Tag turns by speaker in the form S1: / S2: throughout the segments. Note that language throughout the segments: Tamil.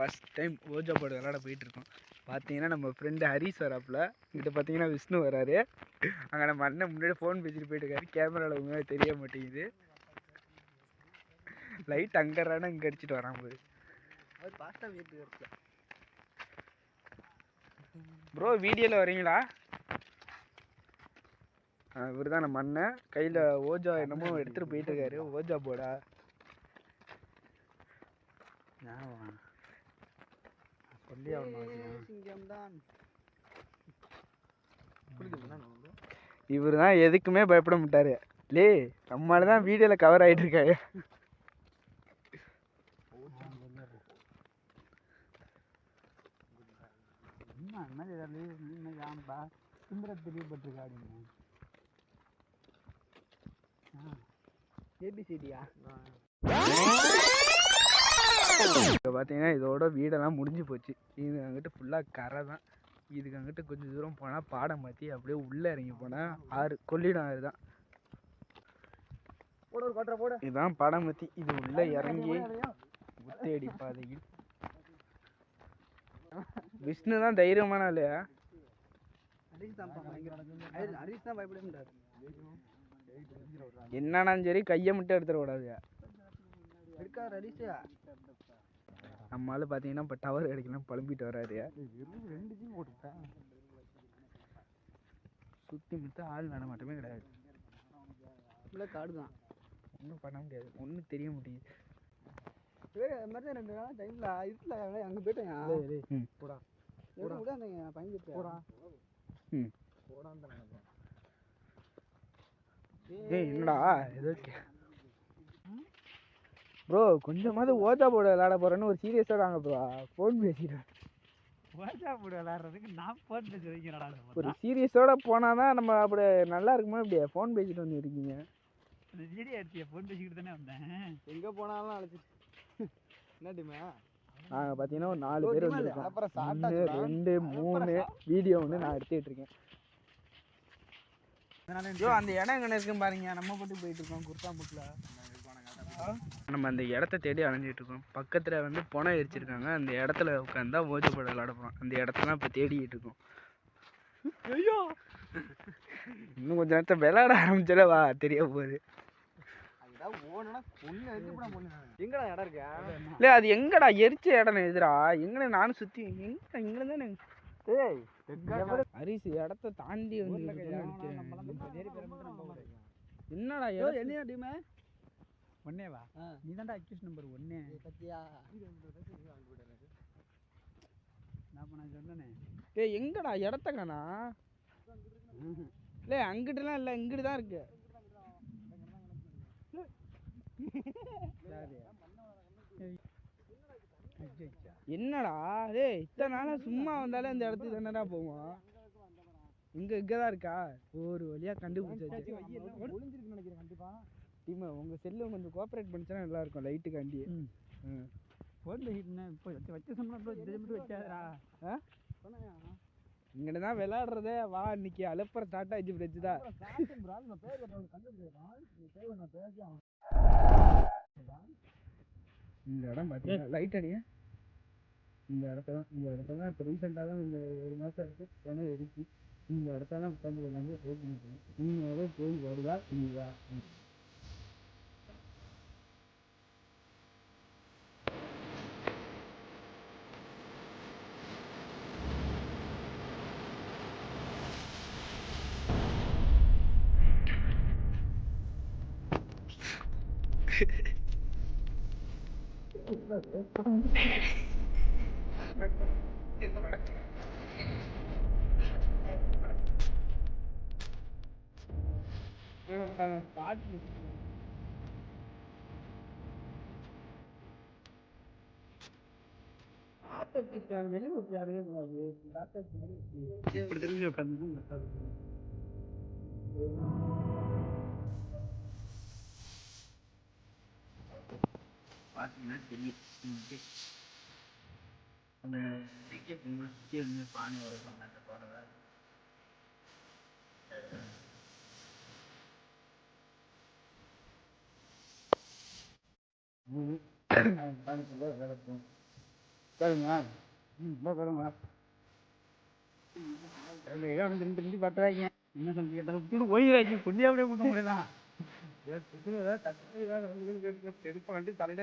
S1: ஃபஸ்ட் டைம் ஓஜா போர்டு விளாட போயிட்டுருக்கோம். பார்த்தீங்கன்னா நம்ம ஃப்ரெண்டு ஹரிஸ் வராப்புல, இங்கிட்ட பார்த்தீங்கன்னா விஷ்ணு வராரு. அங்கே நம்ம அண்ணன் முன்னாடி ஃபோன் பேசிட்டு போயிட்டுருக்காரு. கேமராவில் முன்னாடி தெரிய மாட்டேங்குது. லைட் அங்கறானா இங்கே அடிச்சுட்டு வரான் போது. ப்ரோ வீடியோவில் வரீங்களா? இவர் தான் நம்ம அண்ணன். கையில் ஓஜா என்னமோ எடுத்துகிட்டு போயிட்டுருக்காரு. ஓஜா போர்டா இவர் தான் எதுக்குமே பயப்பட மாட்டாரு. லே நம்மளால தான் வீடியோவில் கவர் ஆகிட்டு இருக்காரு. இப்போ பார்த்தீங்கன்னா இதோட வீடெல்லாம் முடிஞ்சு போச்சு. இது அங்கிட்டு ஃபுல்லாக கரை தான். இதுக்கு அங்கிட்டு கொஞ்சம் தூரம் போனால் பாடம் மாற்றி அப்படியே உள்ளே இறங்கி போனால் ஆறு கொள்ளிடம் ஆறு தான். இதுதான் பாடம் மாற்றி. இது உள்ளே இறங்கி முத்தேடி பாதையில் விஷ்ணு தான் தைரியமான இல்லையா? என்னன்னாலும் சரி கையை மட்டும் எடுத்துடக்கூடாது. நம்மளால பார்த்தீங்கன்னா இப்போ டவர் கிடைக்கலாம் புலம்பிட்டு வராரு. சுற்றி முற்ற ஆள் நடமாட்டமே கிடையாது. காடு தான், ஒன்றும் பண்ண முடியாது, ஒன்றும் தெரிய முடியுது. ரெண்டு நாள் டைம்ல இருட்டில் அங்கே போயிட்டேன். போடா போடா பயந்துட்டு போடா. என்னடா ஏதோ ப்ரோ கொஞ்சமாவது ஓஜா போர்டு விளாட போகிறேன்னு ஒரு சீரியஸாக வாங்க ப்ரோ. ஃபோன் பேசிடுறேன். ஓஜா போர்டு விளாட்றதுக்கு நான் ஃபோன் பேசி வைக்கிறேன்டா. ஒரு சீரியஸோட போனால் தான் நம்ம அப்படி நல்லா இருக்குமா? இப்படியே ஃபோன் பேசிட்டு வந்து இருக்கீங்க. வீடியோ எடுத்தியா? ஃபோன் பேசிக்கிட்டு தானே வந்தேன். எங்கே போனாலும் அழைச்சிட்டு என்ன டீமா? நாங்கள் பார்த்தீங்கன்னா ஒரு 4 பேர் வந்துருக்கோம். அப்புறம் 1 2 3 வீடியோ வந்து நான் எடுத்துகிட்டு இருக்கேன். அந்த இடம் எங்கே இருக்குன்னு பாருங்க. நம்ம போட்டு போயிட்டு இருக்கோம் குர்தாமுட்டில். நம்ம அந்த இடத்த தேடி அலைஞ்சிட்டு இருக்கோம். பக்கத்தில் வந்து புனை எரிச்சிருக்காங்க. அந்த இடத்துல உட்காந்தா ஓஜா போர்டு விளாட போகிறோம். அந்த இடத்தெல்லாம் இப்போ தேடிக்கிட்டு இருக்கோம். ஐயோ இன்னும் கொஞ்சம் நேரத்தை விளையாட ஆரம்பிச்சாலே வா தெரிய போகுது. எங்கடா இடம் இருக்கா? இல்லை அது எங்கடா எரிச்ச இடம் எதிரா? எங்கடா நானும் சுற்றி எங்க இங்கே தானே. ஹரிஸ் இடத்த தாண்டி வந்து என்னடா என்னையா டீமே ஒன்னேவா? நீ தான்டா அக்யூஸ் நம்பர் 1. நான் சொன்னேன். ஏய் எங்கடா இடத்த காணா? இல்லை அங்கிட்டுலாம் இல்லை, இங்கிட்டு தான் இருக்கு. என்னடா டேய் இத்தனை நாளா சும்மா வந்தாலே அந்த இடத்துக்கு தானடா போவோம். இங்கே தான் இருக்கா? ஒரு வழியாக கண்டுபிடிச்சாச்சு. ஒளிஞ்சிருக்குன்னு நினைக்கிறேன். கண்டிப்பாக டீமா உங்கள் செல்லு கொஞ்சம் கோஆப்ரேட் பண்ணிச்சுன்னா நல்லாயிருக்கும். லைட்டுக்காண்டி ஃபோன் பேசிட்டுனா இப்போ வச்ச சம்பளம் வச்சாதா? இங்கிட்ட தான் விளையாடுறதே. வா இன்னைக்கு அலப்பற ஸ்டார்ட் ஆகிடுச்சு. ஃப்ரெட்ஜ் தான் இந்த இடம் பார்த்தீங்கன்னா லைட் அடிய இந்த இடத்த தான் இப்போ ரீசெண்டாக தான் இந்த 1 மாதம் இருக்குது ஏன்னா இருக்கு. இந்த இடத்த தான் உட்காந்து எல்லாமே போய் பண்ணிக்கணும். நீங்கள் போய் வருதா இல்லையா? பார்த்தீங்கன்னா தெரியும் அந்த பானை வரும் அந்த பானை பாருங்க பாருங்க திரும்பி பட்டுறாங்க என்ன சொல்லி ஒய்வாச்சு புண்ணியாவே கொடுக்க முடியலாம் செருப்ப வண்டி தலையில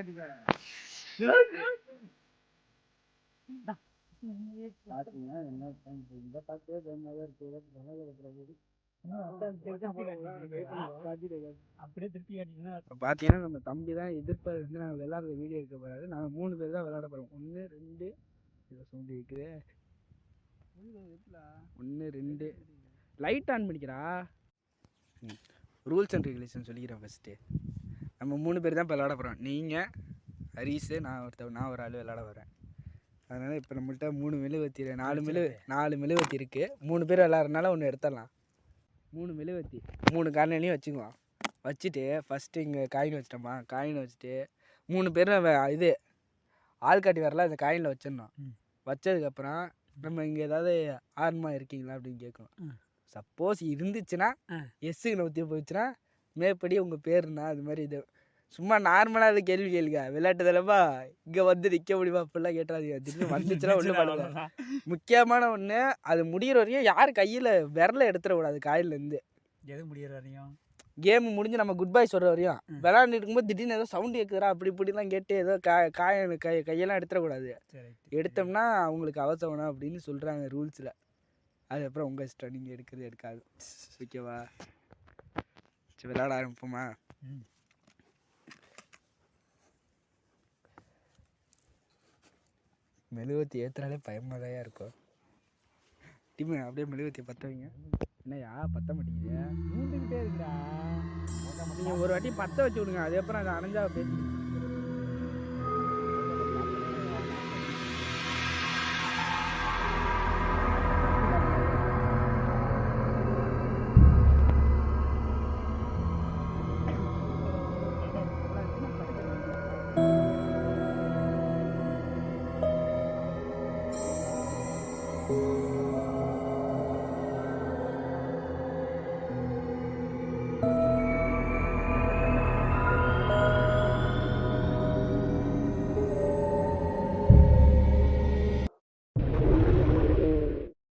S1: பாத்தீங்கன்னா நம்ம தம்பி தான் எதிர்ப்பாரு வந்து நாங்கள் விளையாடுற வீடியோ எடுக்க போறாரு. நாங்கள் 3 பேர் தான் விளையாட போறோம். 1 2 சவுண்ட் இருக்குது 1 2 லைட் ஆன் பண்ணிக்கிறா. ரூல்ஸ் அண்ட் ரெகுலேஷன் சொல்லிக்கிறேன். ஃபஸ்ட்டு நம்ம 3 பேர் தான் இப்போ விளையாட போகிறோம். நீங்கள் ஹரிஷ் நான் ஒரு ஆள் விளையாட வரேன். அதனால் இப்போ நம்மள்கிட்ட 3 மெழுகுவத்தி 4 மெழுகுவத்தி இருக்குது. 3 பேர் விளையாடுறதுனால ஒன்று எடுத்துடலாம். 3 மெழுகுவத்தி 3 கார்னர்லையும் வச்சுக்குவோம். வச்சுட்டு ஃபஸ்ட்டு இங்கே காயின் வச்சிட்டோமா, காயின் வச்சுட்டு 3 பேரும் இது ஆள்காட்டி வரல அந்த காயினில் வச்சிடணும். வச்சதுக்கப்புறம் நம்ம இங்கே ஏதாவது ஆர்மா இருக்கீங்களா அப்படின்னு கேட்கணும். சப்போஸ் இருந்துச்சுன்னா எஸ்ஸுக்கு நோத்தி போச்சுன்னா மேற்படி உங்கள் பேருண்ணா அது மாதிரி இது சும்மா நார்மலாக அது கேள்வி கேளுங்க. விளையாட்டு தலைப்பா இங்கே வந்து நிற்க முடியுமா அப்படிலாம் கேட்டாதீங்க. திடீர்னு வந்துச்சுன்னா ஒன்றும் பண்ணுங்க. முக்கியமான ஒன்று அது முடிகிற வரையும் யார் கையில் விரல எடுத்துடக்கூடாது. காயிலேருந்து
S2: எது முடிகிற வரையும்
S1: கேம் முடிஞ்சு நம்ம குட் பை சொல்கிற வரையும் விளையாண்டுட்டு இருக்கும்போது திடீர்னு ஏதோ சவுண்டு கேட்குறா அப்படி இப்படிலாம் கேட்டு ஏதோ கையெல்லாம் எடுத்துடக்கூடாது. எடுத்தோம்னா அவங்களுக்கு அவசரம் அப்படின்னு சொல்கிறாங்க ரூல்ஸில். அதுக்கப்புறம் உங்கள் இஷ்டம் நீங்கள் எடுக்கிறது எடுக்காது. ஓகேவா? சரி விளையாட ஆரம்பிப்போமா? மெழுகுவத்தி ஏற்றுனாலே பயமாக தான் இருக்கும். டீம் அப்படியே மெழுகுவத்தியை பற்ற வைங்க. என்னையா பற்ற மாட்டேங்குது? மூண்டுக்கிட்டே இருக்குடா. நீங்கள் ஒரு வாட்டி பற்ற வச்சு விடுங்க. அதுக்கப்புறம் அதை அணைஞ்சா பேசி